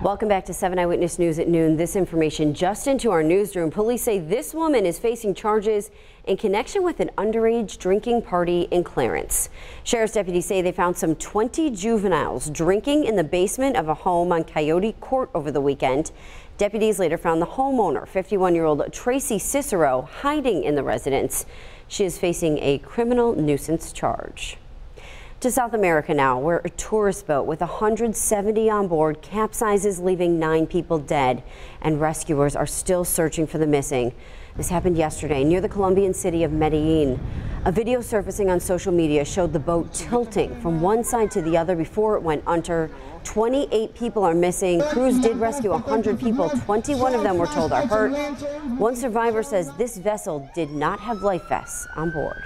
Welcome back to 7 Eyewitness News at noon. This information just into our newsroom. Police say this woman is facing charges in connection with an underage drinking party in Clarence. Sheriff's deputies say they found some 20 juveniles drinking in the basement of a home on Coyote Court over the weekend. Deputies later found the homeowner, 51-year-old Tracy Cicero, hiding in the residence. She is facing a criminal nuisance charge. To South America now, where a tourist boat with 170 on board capsizes, leaving 9 people dead, and rescuers are still searching for the missing. This happened yesterday near the Colombian city of Medellin. A video surfacing on social media showed the boat tilting from one side to the other before it went under. 28 people are missing. Crews did rescue 100 people. 21 of them were told are hurt. One survivor says this vessel did not have life vests on board.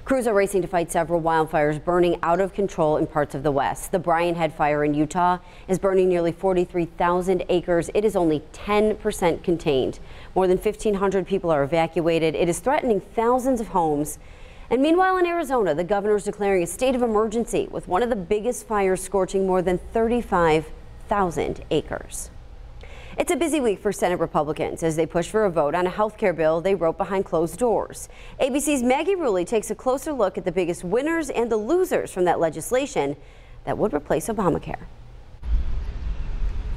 Crews are racing to fight several wildfires burning out of control in parts of the West. The Brian Head Fire in Utah is burning nearly 43,000 acres. It is only 10% contained. More than 1,500 people are evacuated. It is threatening thousands of homes. And meanwhile in Arizona, the governor is declaring a state of emergency with one of the biggest fires scorching more than 35,000 acres. It's a busy week for Senate Republicans as they push for a vote on a health care bill they wrote behind closed doors. ABC's Maggie Rulli takes a closer look at the biggest winners and the losers from that legislation that would replace Obamacare.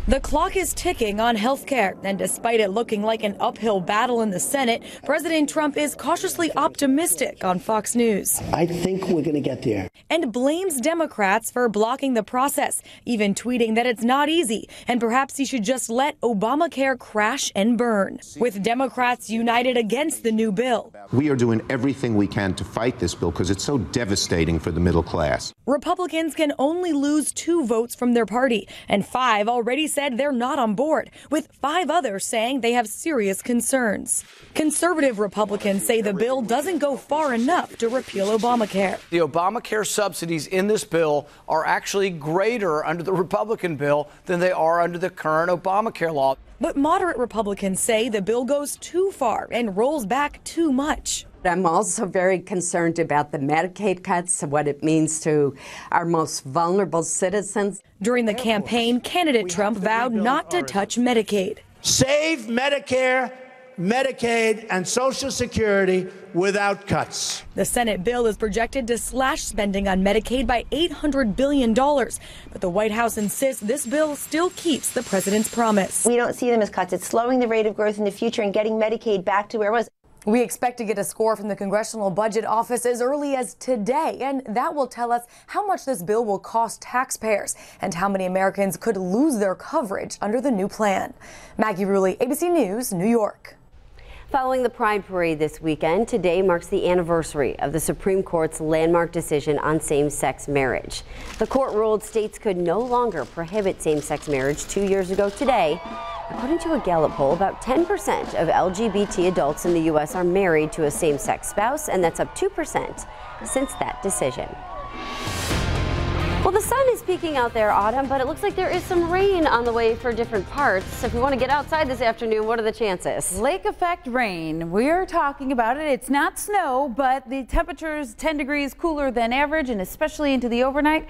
The clock is ticking on health care, and despite it looking like an uphill battle in the Senate, President Trump is cautiously optimistic on Fox News. I think we're going to get there. And blames Democrats for blocking the process, even tweeting that it's not easy and perhaps he should just let Obamacare crash and burn. With Democrats united against the new bill. We are doing everything we can to fight this bill because it's so devastating for the middle class. Republicans can only lose 2 votes from their party, and 5 already said they're not on board, with 5 others saying they have serious concerns. Conservative Republicans say the bill doesn't go far enough to repeal Obamacare. The Obamacare subsidies in this bill are actually greater under the Republican bill than they are under the current Obamacare law. But moderate Republicans say the bill goes too far and rolls back too much. I'm also very concerned about the Medicaid cuts, what it means to our most vulnerable citizens. During the campaign, candidate Trump vowed not to touch Medicaid. Save Medicare, Medicaid, and Social Security without cuts. The Senate bill is projected to slash spending on Medicaid by $800 billion. But the White House insists this bill still keeps the president's promise. We don't see them as cuts. It's slowing the rate of growth in the future and getting Medicaid back to where it was. We expect to get a score from the Congressional Budget Office as early as today, and that will tell us how much this bill will cost taxpayers and how many Americans could lose their coverage under the new plan. Maggie Rulli, ABC News, New York. Following the Pride Parade this weekend, today marks the anniversary of the Supreme Court's landmark decision on same-sex marriage. The court ruled states could no longer prohibit same-sex marriage 2 years ago today. According to a Gallup poll, about 10% of LGBT adults in the U.S. are married to a same-sex spouse, and that's up 2% since that decision. Well, the sun is peeking out there, Autumn, but it looks like there is some rain on the way for different parts. So if you want to get outside this afternoon, what are the chances? Lake effect rain. We're talking about it. It's not snow, but the temperature is 10 degrees cooler than average, and especially into the overnight.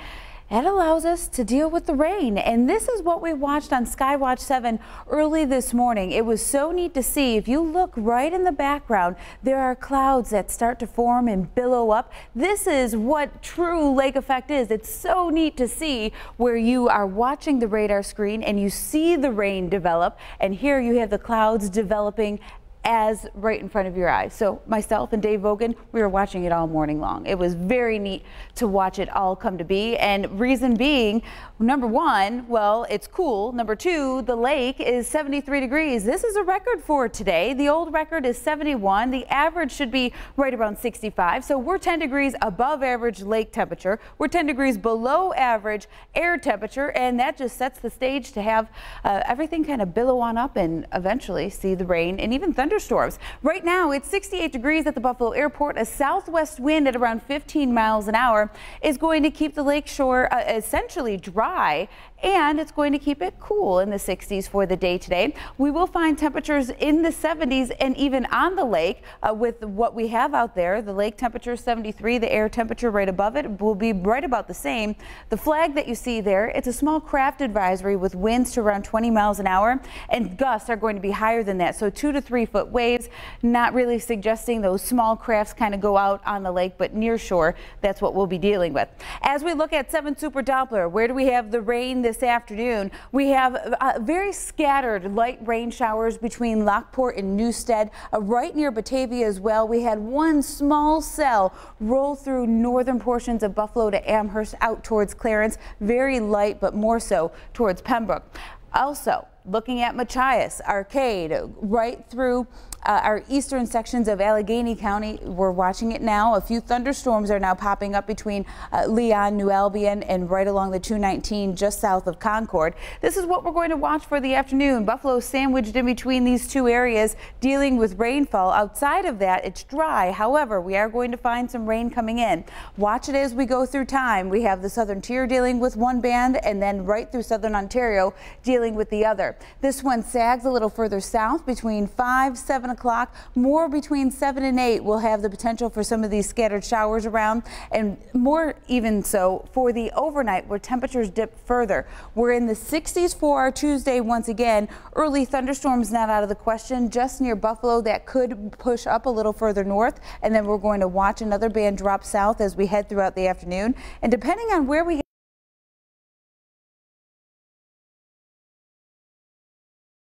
It allows us to deal with the rain, and this is what we watched on Skywatch 7 early this morning. It was so neat to see. If you look right in the background, there are clouds that start to form and billow up. This is what true lake effect is. It's so neat to see where you are watching the radar screen and you see the rain develop, and here you have the clouds developing as right in front of your eyes. So myself and Dave Vogan, we were watching it all morning long. It was very neat to watch it all come to be, and reason being, number one, well, it's cool. Number two, the lake is 73 degrees. This is a record for today. The old record is 71. The average should be right around 65. So we're 10 degrees above average lake temperature. We're 10 degrees below average air temperature, and that just sets the stage to have everything kind of billow on up and eventually see the rain and even thunder thunderstorms. Right now, it's 68 degrees at the Buffalo Airport. A southwest wind at around 15 miles an hour is going to keep the lakeshore essentially dry, and it's going to keep it cool in the 60s for the day today. We will find temperatures in the 70s and even on the lake with what we have out there. The lake temperature 73, the air temperature right above it will be right about the same. The flag that you see there, it's a small craft advisory with winds to around 20 miles an hour, and gusts are going to be higher than that. So 2 to 3 foot waves, not really suggesting those small crafts kind of go out on the lake, but near shore, that's what we'll be dealing with. As we look at 7 Super Doppler, where do we have the rain this afternoon? We have very scattered light rain showers between Lockport and Newstead, right near Batavia as well. We had one small cell roll through northern portions of Buffalo to Amherst out towards Clarence, very light, but more so towards Pembroke. Also, looking at Machias, Arcade, right through our eastern sections of Allegheny County. We're watching it now. A few thunderstorms are now popping up between Leon, New Albion, and right along the 219 just south of Concord. This is what we're going to watch for the afternoon. Buffalo sandwiched in between these two areas, dealing with rainfall. Outside of that, it's dry. However, we are going to find some rain coming in. Watch it as we go through time. We have the southern tier dealing with one band, and then right through southern Ontario dealing with the other. This one sags a little further south between 5, 7 o'clock. More between 7 and 8 will have the potential for some of these scattered showers around, and more even so for the overnight where temperatures dip further. We're in the 60s for our Tuesday once again. Early thunderstorms not out of the question just near Buffalo that could push up a little further north, and then we're going to watch another band drop south as we head throughout the afternoon. And depending on where we